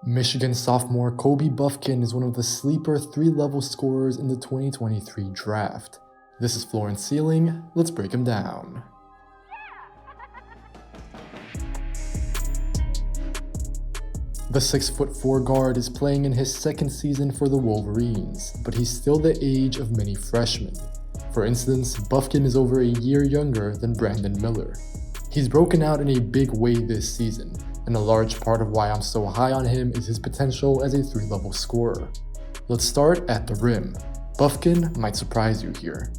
Michigan sophomore Kobe Bufkin is one of the sleeper 3-level scorers in the 2023 draft. This is floor and ceiling, let's break him down. The 6'4" guard is playing in his second season for the Wolverines, but he's still the age of many freshmen. For instance, Bufkin is over a year younger than Brandon Miller. He's broken out in a big way this season, and a large part of why I'm so high on him is his potential as a 3-level scorer. Let's start at the rim. Bufkin might surprise you here.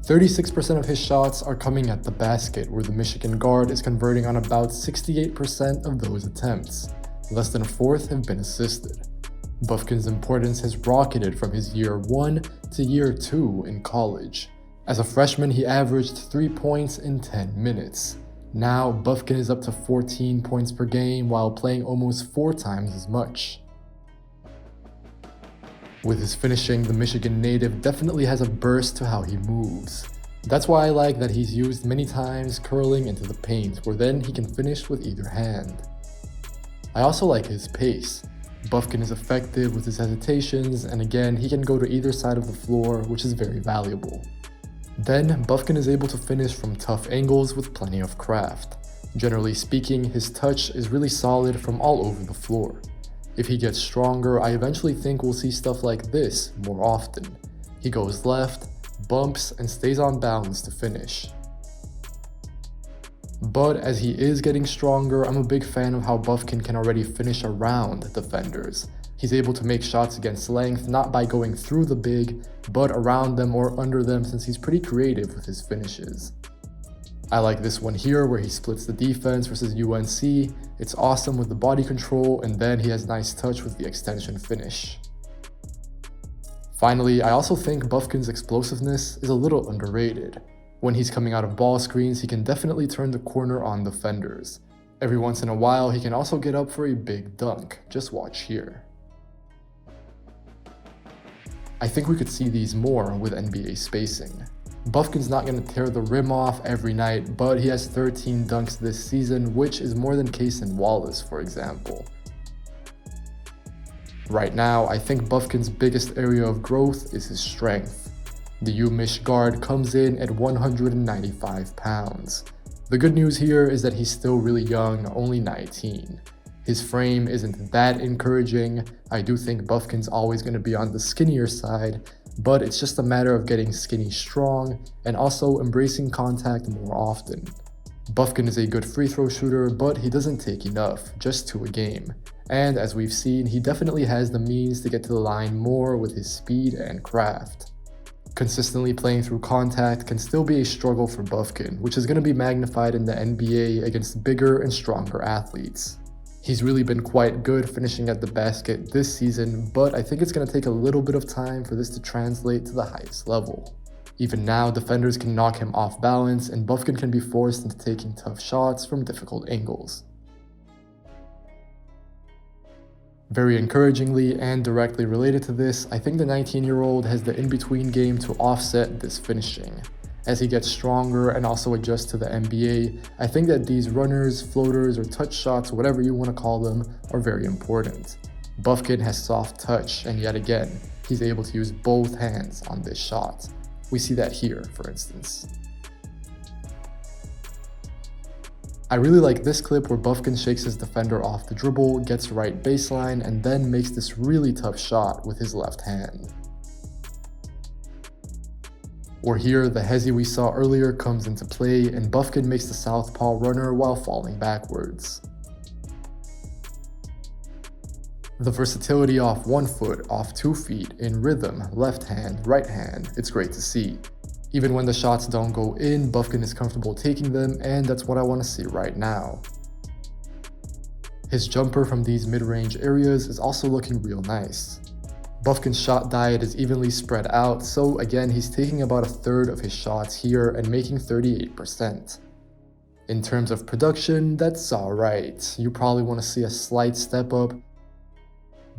36% of his shots are coming at the basket, where the Michigan guard is converting on about 68% of those attempts. Less than a fourth have been assisted. Bufkin's importance has rocketed from his year 1 to year 2 in college. As a freshman, he averaged 3 points in 10 minutes. Now, Bufkin is up to 14 points per game while playing almost 4 times as much. With his finishing, the Michigan native definitely has a burst to how he moves. That's why I like that he's used many times curling into the paint, where then he can finish with either hand. I also like his pace. Bufkin is effective with his hesitations, and again, he can go to either side of the floor, which is very valuable. Then, Bufkin is able to finish from tough angles with plenty of craft. Generally speaking, his touch is really solid from all over the floor. If he gets stronger, I eventually think we'll see stuff like this more often. He goes left, bumps, and stays on balance to finish. But as he is getting stronger, I'm a big fan of how Bufkin can already finish around defenders. He's able to make shots against length, not by going through the big, but around them or under them, since he's pretty creative with his finishes. I like this one here where he splits the defense versus UNC. It's awesome with the body control, and then he has nice touch with the extension finish. Finally, I also think Bufkin's explosiveness is a little underrated. When he's coming out of ball screens, he can definitely turn the corner on defenders. Every once in a while, he can also get up for a big dunk. Just watch here. I think we could see these more with NBA spacing. Bufkin's not going to tear the rim off every night, but he has 13 dunks this season, which is more than Case and Wallace, for example. Right now, I think Bufkin's biggest area of growth is his strength. The UMich guard comes in at 195 pounds. The good news here is that he's still really young, only 19. His frame isn't that encouraging. I do think Bufkin's always going to be on the skinnier side, but it's just a matter of getting skinny strong and also embracing contact more often. Bufkin is a good free throw shooter, but he doesn't take enough, just 2 a game. And as we've seen, he definitely has the means to get to the line more with his speed and craft. Consistently playing through contact can still be a struggle for Bufkin, which is going to be magnified in the NBA against bigger and stronger athletes. He's really been quite good finishing at the basket this season, but I think it's going to take a little bit of time for this to translate to the highest level. Even now, defenders can knock him off balance, and Bufkin can be forced into taking tough shots from difficult angles. Very encouragingly and directly related to this, I think the 19-year-old has the in-between game to offset this finishing. As he gets stronger and also adjusts to the NBA, I think that these runners, floaters, or touch shots, whatever you want to call them, are very important. Bufkin has soft touch, and yet again, he's able to use both hands on this shot. We see that here, for instance. I really like this clip where Bufkin shakes his defender off the dribble, gets right baseline, and then makes this really tough shot with his left hand. Or here, the hezi we saw earlier comes into play, and Bufkin makes the southpaw runner while falling backwards. The versatility off 1 foot, off 2 feet, in rhythm, left hand, right hand, it's great to see. Even when the shots don't go in, Bufkin is comfortable taking them, and that's what I want to see right now. His jumper from these mid-range areas is also looking real nice. Bufkin's shot diet is evenly spread out, so again, he's taking about a third of his shots here and making 38%. In terms of production, that's alright. You probably want to see a slight step up,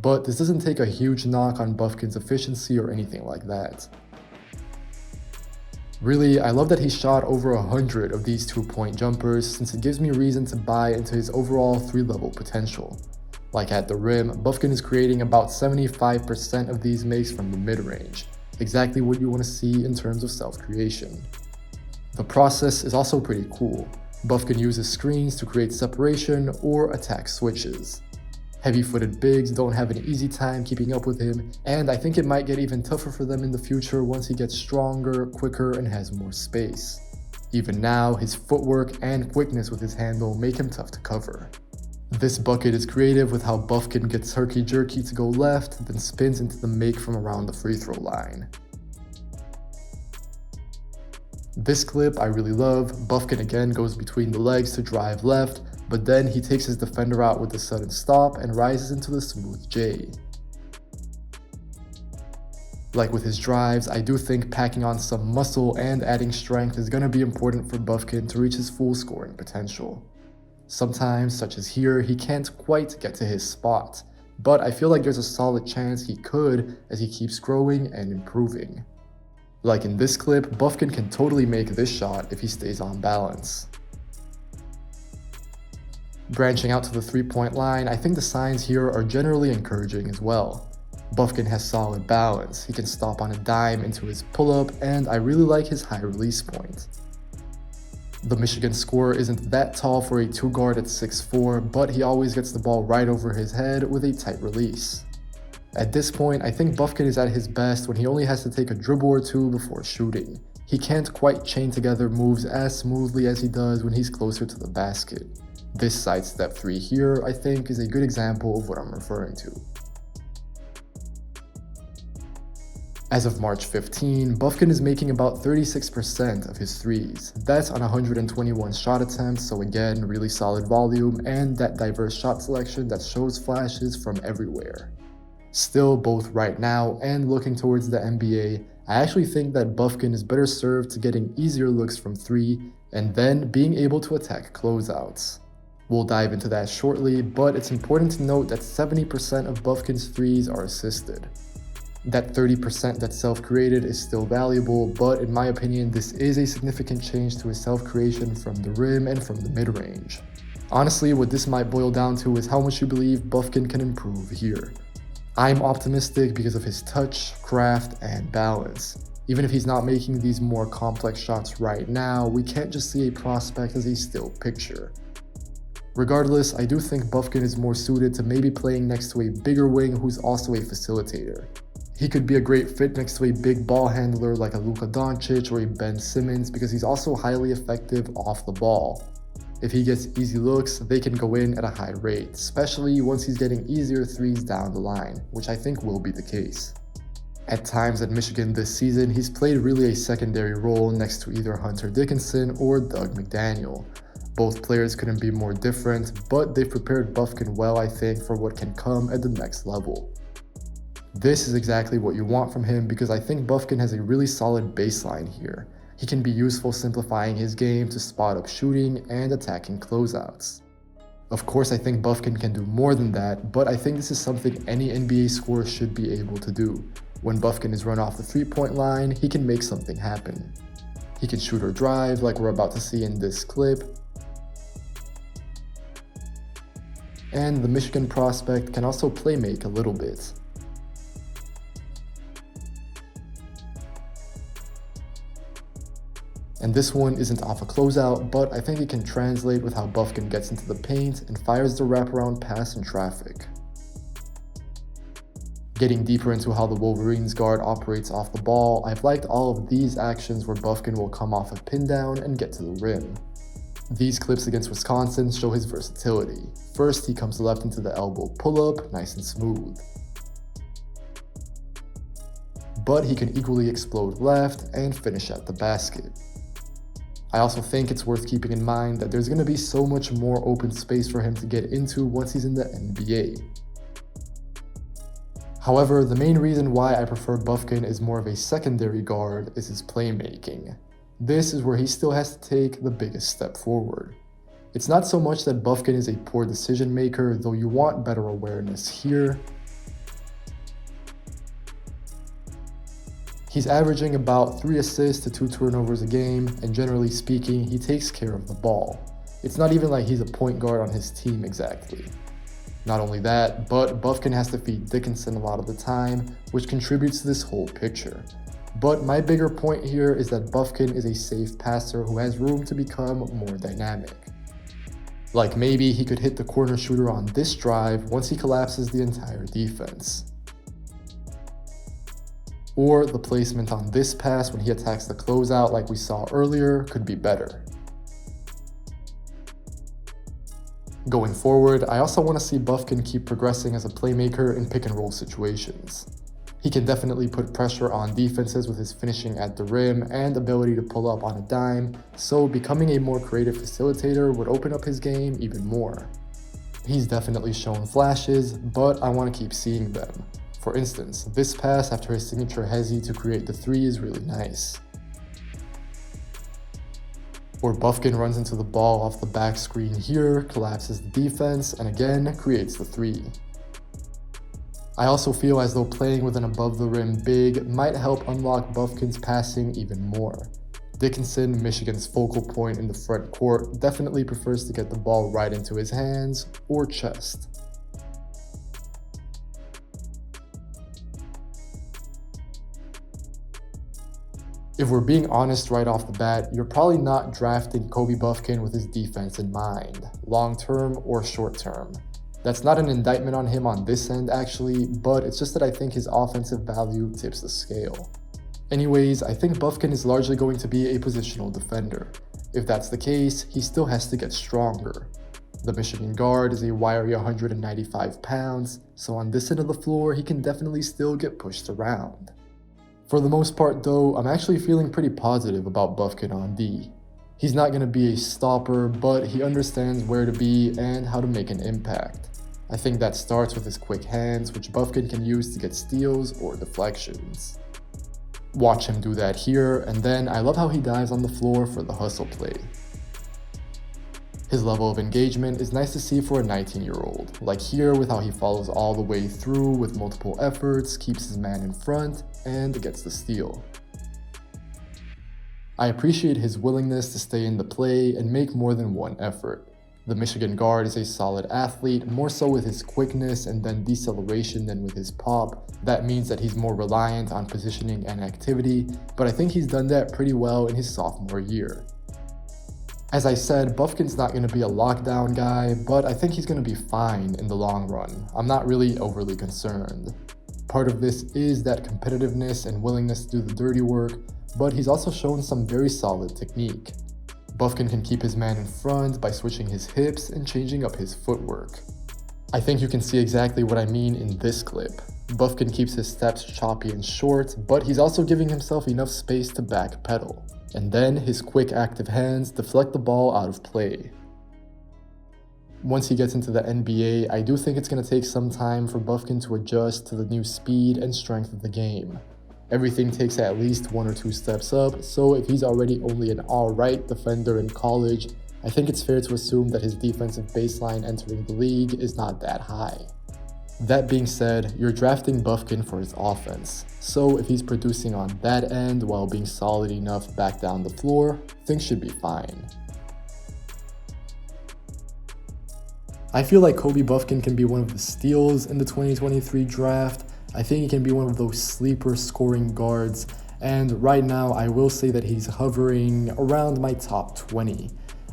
but this doesn't take a huge knock on Bufkin's efficiency or anything like that. Really, I love that he shot over 100 of these 2-point jumpers, since it gives me reason to buy into his overall 3-level potential. Like at the rim, Bufkin is creating about 75% of these makes from the mid-range, exactly what you want to see in terms of self-creation. The process is also pretty cool. Bufkin uses screens to create separation or attack switches. Heavy-footed bigs don't have an easy time keeping up with him, and I think it might get even tougher for them in the future once he gets stronger, quicker, and has more space. Even now, his footwork and quickness with his handle make him tough to cover. This bucket is creative with how Bufkin gets herky-jerky to go left, then spins into the make from around the free throw line. This clip I really love. Bufkin again goes between the legs to drive left, but then he takes his defender out with a sudden stop and rises into the smooth J. Like with his drives, I do think packing on some muscle and adding strength is going to be important for Bufkin to reach his full scoring potential. Sometimes, such as here, he can't quite get to his spot, but I feel like there's a solid chance he could as he keeps growing and improving. Like in this clip, Bufkin can totally make this shot if he stays on balance. Branching out to the three-point line, I think the signs here are generally encouraging as well. Bufkin has solid balance, he can stop on a dime into his pull-up, and I really like his high release point. The Michigan scorer isn't that tall for a two-guard at 6'4", but he always gets the ball right over his head with a tight release. At this point, I think Bufkin is at his best when he only has to take a dribble or two before shooting. He can't quite chain together moves as smoothly as he does when he's closer to the basket. This sidestep 3 here, I think, is a good example of what I'm referring to. As of March 15, Bufkin is making about 36% of his threes. That's on 121 shot attempts, so again, really solid volume and that diverse shot selection that shows flashes from everywhere. Still, both right now and looking towards the NBA, I actually think that Bufkin is better served to getting easier looks from 3 and then being able to attack closeouts. We'll dive into that shortly, but it's important to note that 70% of Bufkin's threes are assisted. That 30% that's self-created is still valuable, but in my opinion, this is a significant change to his self-creation from the rim and from the mid-range. Honestly, what this might boil down to is how much you believe Bufkin can improve here. I'm optimistic because of his touch, craft, and balance. Even if he's not making these more complex shots right now, we can't just see a prospect as a still picture. Regardless, I do think Bufkin is more suited to maybe playing next to a bigger wing who's also a facilitator. He could be a great fit next to a big ball handler like a Luka Doncic or a Ben Simmons because he's also highly effective off the ball. If he gets easy looks, they can go in at a high rate, especially once he's getting easier threes down the line, which I think will be the case. At times at Michigan this season, he's played really a secondary role next to either Hunter Dickinson or Doug McDaniel. Both players couldn't be more different, but they've prepared Bufkin well, I think, for what can come at the next level. This is exactly what you want from him because I think Bufkin has a really solid baseline here. He can be useful simplifying his game to spot up shooting and attacking closeouts. Of course, I think Bufkin can do more than that, but I think this is something any NBA scorer should be able to do. When Bufkin is run off the three-point line, he can make something happen. He can shoot or drive like we're about to see in this clip. And the Michigan prospect can also playmake a little bit. And this one isn't off a closeout, but I think it can translate with how Bufkin gets into the paint and fires the wraparound pass in traffic. Getting deeper into how the Wolverines guard operates off the ball, I've liked all of these actions where Bufkin will come off a pin down and get to the rim. These clips against Wisconsin show his versatility. First, he comes left into the elbow pull-up, nice and smooth. But he can equally explode left and finish at the basket. I also think it's worth keeping in mind that there's going to be so much more open space for him to get into once he's in the NBA. However, the main reason why I prefer Bufkin as more of a secondary guard is his playmaking. This is where he still has to take the biggest step forward. It's not so much that Bufkin is a poor decision maker, though you want better awareness here. He's averaging about 3 assists to 2 turnovers a game, and generally speaking, he takes care of the ball. It's not even like he's a point guard on his team exactly. Not only that, but Bufkin has to feed Dickinson a lot of the time, which contributes to this whole picture. But my bigger point here is that Bufkin is a safe passer who has room to become more dynamic. Like maybe he could hit the corner shooter on this drive once he collapses the entire defense. Or the placement on this pass when he attacks the closeout like we saw earlier could be better. Going forward, I also want to see Bufkin keep progressing as a playmaker in pick and roll situations. He can definitely put pressure on defenses with his finishing at the rim and ability to pull up on a dime, so becoming a more creative facilitator would open up his game even more. He's definitely shown flashes, but I want to keep seeing them. For instance, this pass after his signature hezzy to create the 3 is really nice. Or Bufkin runs into the ball off the back screen here, collapses the defense, and again creates the 3. I also feel as though playing with an above the rim big might help unlock Bufkin's passing even more. Dickinson, Michigan's focal point in the front court, definitely prefers to get the ball right into his hands or chest. If we're being honest right off the bat, you're probably not drafting Kobe Bufkin with his defense in mind, long term or short term. That's not an indictment on him on this end actually, but it's just that I think his offensive value tips the scale. Anyways, I think Bufkin is largely going to be a positional defender. If that's the case, he still has to get stronger. The Michigan guard is a wiry 195 pounds, so on this end of the floor, he can definitely still get pushed around. For the most part though, I'm actually feeling pretty positive about Bufkin on D. He's not going to be a stopper, but he understands where to be and how to make an impact. I think that starts with his quick hands, which Bufkin can use to get steals or deflections. Watch him do that here, and then I love how he dives on the floor for the hustle play. His level of engagement is nice to see for a 19-year-old, like here with how he follows all the way through with multiple efforts, keeps his man in front, and gets the steal. I appreciate his willingness to stay in the play and make more than one effort. The Michigan guard is a solid athlete, more so with his quickness and then deceleration than with his pop. That means that he's more reliant on positioning and activity, but I think he's done that pretty well in his sophomore year. As I said, Bufkin's not going to be a lockdown guy, but I think he's going to be fine in the long run. I'm not really overly concerned. Part of this is that competitiveness and willingness to do the dirty work, but he's also shown some very solid technique. Bufkin can keep his man in front by switching his hips and changing up his footwork. I think you can see exactly what I mean in this clip. Bufkin keeps his steps choppy and short, but he's also giving himself enough space to backpedal. And then his quick active hands deflect the ball out of play. Once he gets into the NBA, I do think it's going to take some time for Bufkin to adjust to the new speed and strength of the game. Everything takes at least 1 or 2 steps up, so if he's already only an alright defender in college, I think it's fair to assume that his defensive baseline entering the league is not that high. That being said, you're drafting Bufkin for his offense, so if he's producing on that end while being solid enough back down the floor, things should be fine. I feel like Kobe Bufkin can be one of the steals in the 2023 draft. I think he can be one of those sleeper scoring guards, and right now I will say that he's hovering around my top 20.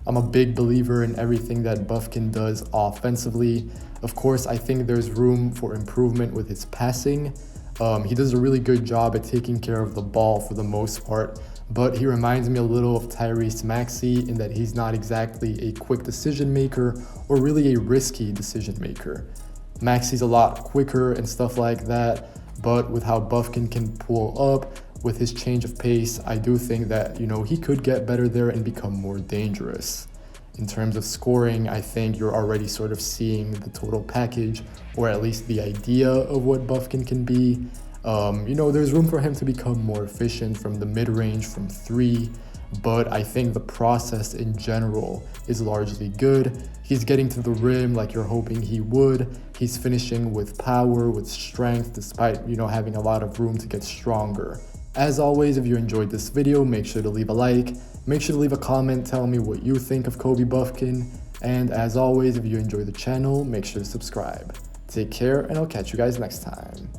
I'm a big believer in everything that Bufkin does offensively. Of course, I think there's room for improvement with his passing. He does a really good job at taking care of the ball for the most part, but he reminds me a little of Tyrese Maxey in that he's not exactly a quick decision maker or really a risky decision maker. Maxey's a lot quicker and stuff like that, but with how Bufkin can pull up with his change of pace, I do think that, he could get better there and become more dangerous. In terms of scoring, I think you're already sort of seeing the total package, or at least the idea of what Bufkin can be. There's room for him to become more efficient from the mid-range from 3, but I think the process in general is largely good. He's getting to the rim like you're hoping he would. He's finishing with power, with strength, despite, having a lot of room to get stronger. As always, if you enjoyed this video, make sure to leave a like. Make sure to leave a comment telling me what you think of Kobe Bufkin. And as always, if you enjoy the channel, make sure to subscribe. Take care, and I'll catch you guys next time.